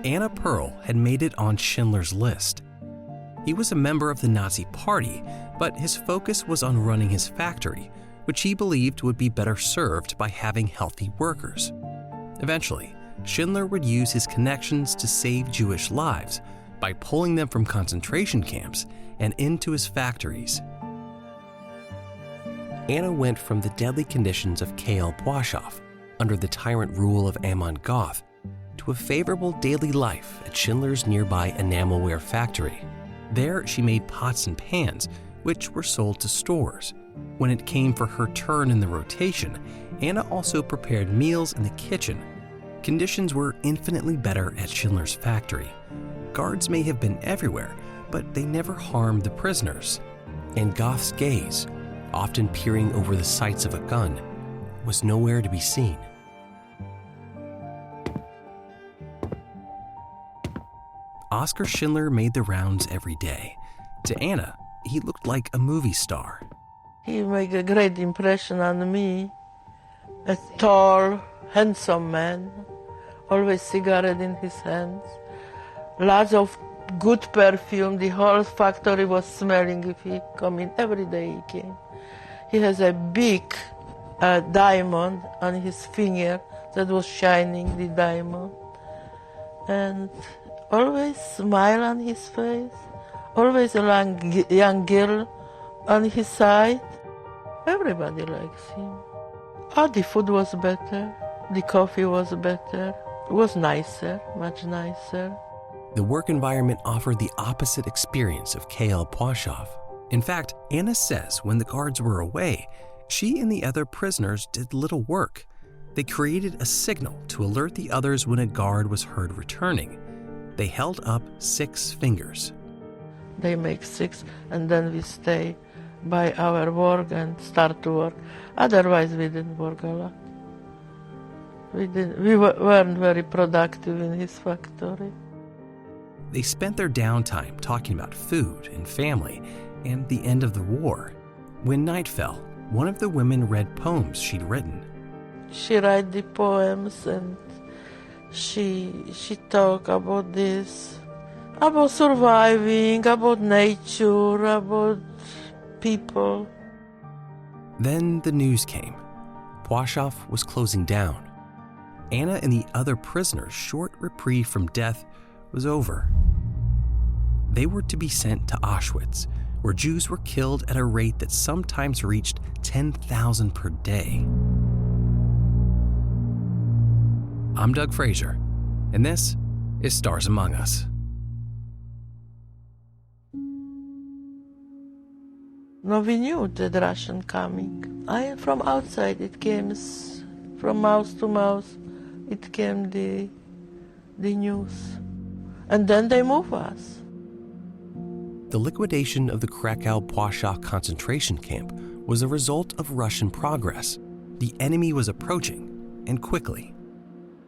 Anna Perl had made it on Schindler's list. He was a member of the Nazi Party, but his focus was on running his factory, which he believed would be better served by having healthy workers. Eventually, Schindler would use his connections to save Jewish lives by pulling them from concentration camps and into his factories. Anna went from the deadly conditions of KL Plaszow, under the tyrant rule of Amon Goth, to a favorable daily life at Schindler's nearby enamelware factory. There, she made pots and pans, which were sold to stores. When it came for her turn in the rotation, Anna also prepared meals in the kitchen. Conditions were infinitely better at Schindler's factory. Guards may have been everywhere, but they never harmed the prisoners. And Goth's gaze, often peering over the sights of a gun, was nowhere to be seen. Oskar Schindler made the rounds every day. To Anna, he looked like a movie star. He made a great impression on me. A tall, handsome man, always cigarette in his hands, lots of good perfume. The whole factory was smelling if he come in. Every day he came. He has a big diamond on his finger that was shining, the diamond. And always smile on his face, always a young girl on his side. Everybody likes him. Oh, the food was better, the coffee was better, it was nicer, much nicer. The work environment offered the opposite experience of KL Plaszow. In fact, Anna says when the guards were away, she and the other prisoners did little work. They created a signal to alert the others when a guard was heard returning. They held up 6 fingers. They make 6, and then we stay by our work and start to work. Otherwise, we didn't work a lot. We weren't very productive in his factory. They spent their downtime talking about food and family and the end of the war. When night fell, one of the women read poems she'd written. She write the poems, and she talk about this, about surviving, about nature, about people. Then the news came. Plaszow was closing down. Anna and the other prisoners' short reprieve from death was over. They were to be sent to Auschwitz, where Jews were killed at a rate that sometimes reached 10,000 per day. I'm Doug Frazier, and this is Stars Among Us. No, we knew that Russian coming. From outside, it came from mouth to mouth. It came the news, and then they move us. The liquidation of the Krakow-Plaszow concentration camp was a result of Russian progress. The enemy was approaching, and quickly.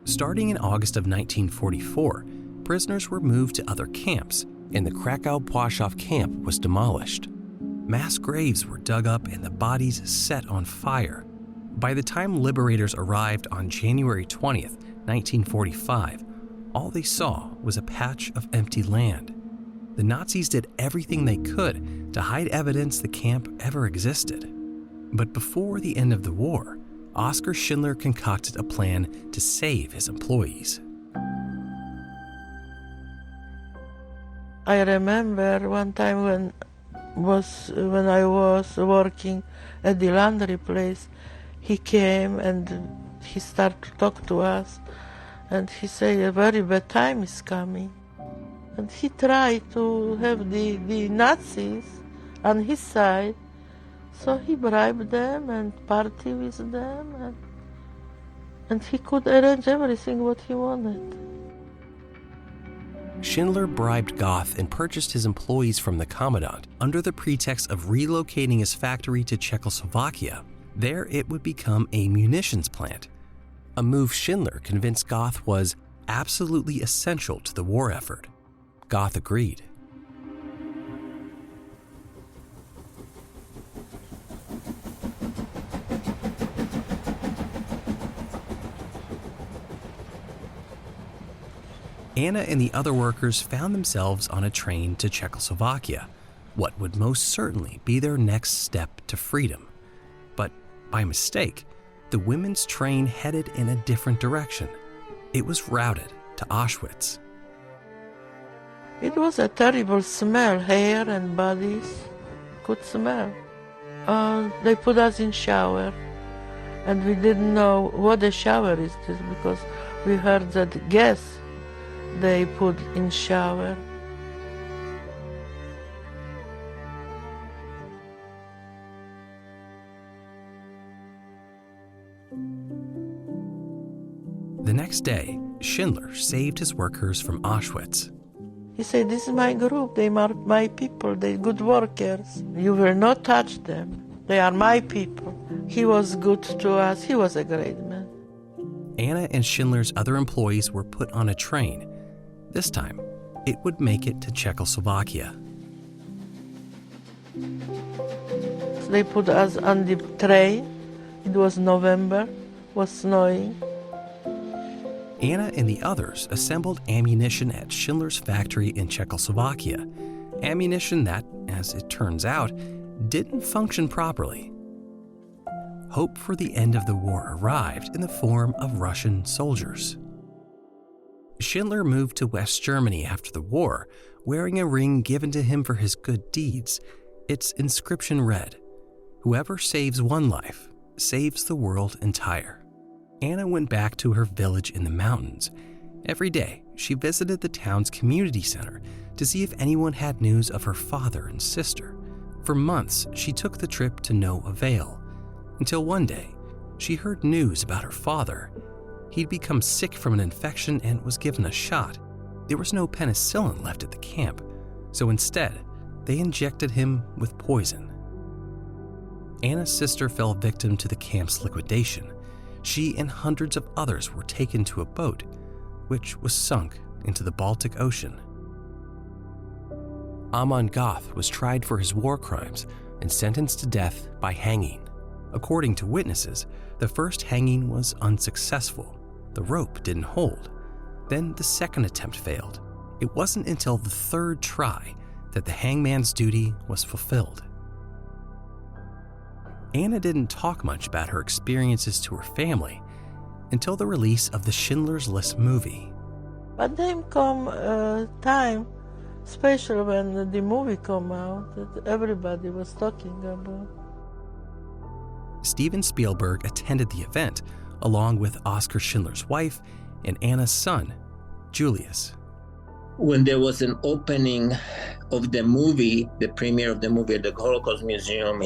Starting in August of 1944, prisoners were moved to other camps, and the Krakow-Plaszow camp was demolished. Mass graves were dug up and the bodies set on fire. By the time liberators arrived on January 20th, 1945, all they saw was a patch of empty land. The Nazis did everything they could to hide evidence the camp ever existed. But before the end of the war, Oskar Schindler concocted a plan to save his employees. I remember one time when I was working at the laundry place, he came and he started to talk to us, and he said a very bad time is coming. And he tried to have the Nazis on his side, so he bribed them and party with them, and he could arrange everything what he wanted. Schindler bribed Goth and purchased his employees from the commandant under the pretext of relocating his factory to Czechoslovakia. There it would become a munitions plant, a move Schindler convinced Goth was absolutely essential to the war effort. Goth agreed. Anna and the other workers found themselves on a train to Czechoslovakia, what would most certainly be their next step to freedom. But by mistake, the women's train headed in a different direction. It was routed to Auschwitz. It was a terrible smell, hair and bodies, good smell. They put us in shower, and we didn't know what a shower is this, because we heard that gas they put in shower. The next day, Schindler saved his workers from Auschwitz. He said, "This is my group, they are my people, they're good workers. You will not touch them, they are my people." He was good to us, he was a great man. Anna and Schindler's other employees were put on a train. This time, it would make it to Czechoslovakia. They put us on the train. It was November, was snowing. Anna and the others assembled ammunition at Schindler's factory in Czechoslovakia. Ammunition that, as it turns out, didn't function properly. Hope for the end of the war arrived in the form of Russian soldiers. Schindler moved to West Germany after the war, wearing a ring given to him for his good deeds. Its inscription read, "Whoever saves one life, saves the world entire." Anna went back to her village in the mountains. Every day, she visited the town's community center to see if anyone had news of her father and sister. For months, she took the trip to no avail, until one day, she heard news about her father. He'd become sick from an infection and was given a shot. There was no penicillin left at the camp, so instead, they injected him with poison. Anna's sister fell victim to the camp's liquidation. She and hundreds of others were taken to a boat, which was sunk into the Baltic Ocean. Amon Goth was tried for his war crimes and sentenced to death by hanging. According to witnesses, the first hanging was unsuccessful. The rope didn't hold. Then the second attempt failed. It wasn't until the third try that the hangman's duty was fulfilled. Anna didn't talk much about her experiences to her family until the release of the Schindler's List movie. But then come time, especially when the movie come out, that everybody was talking about. Steven Spielberg attended the event along with Oskar Schindler's wife and Anna's son, Julius. When there was an opening of the movie, the premiere of the movie at the Holocaust Museum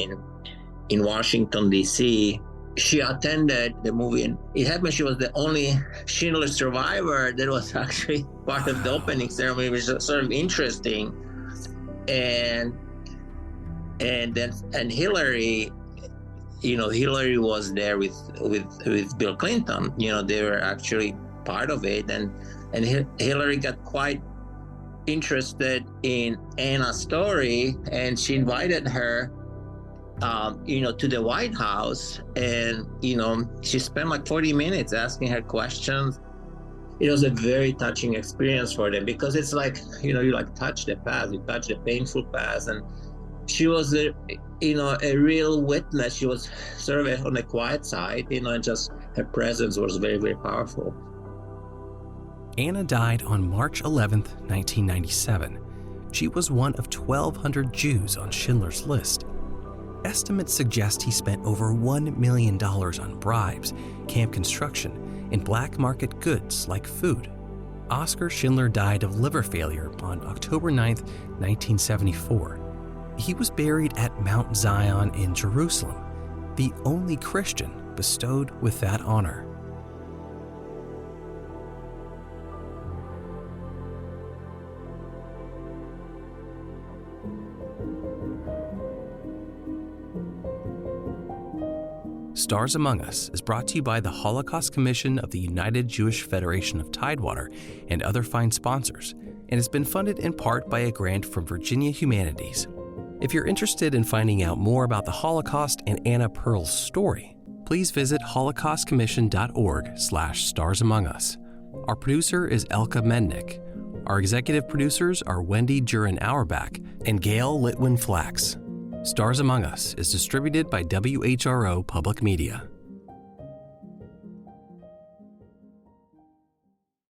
in Washington, D.C., she attended the movie, and it happened she was the only Schindler survivor that was actually part of the opening ceremony, which was sort of interesting. And Hillary, Hillary was there with Bill Clinton. They were actually part of it, and Hillary got quite interested in Anna's story, and she invited her to the White House, and she spent like 40 minutes asking her questions. It was a very touching experience for them, because it's like you touch the past, you touch the painful past, and she was a real witness. She was sort of on the quiet side, and just her presence was very, very powerful. Anna died on March 11th, 1997. She was one of 1,200 Jews on Schindler's List. Estimates suggest he spent over $1 million on bribes, camp construction, and black market goods like food. Oskar Schindler died of liver failure on October 9, 1974. He was buried at Mount Zion in Jerusalem, the only Christian bestowed with that honor. Stars Among Us is brought to you by the Holocaust Commission of the United Jewish Federation of Tidewater and other fine sponsors, and has been funded in part by a grant from Virginia Humanities. If you're interested in finding out more about the Holocaust and Anna Perl's story, please visit holocaustcommission.org/starsamongus. Our producer is Elka Mennik. Our executive producers are Wendy Jurin Auerbach and Gail Litwin Flax. Stars Among Us is distributed by WHRO Public Media.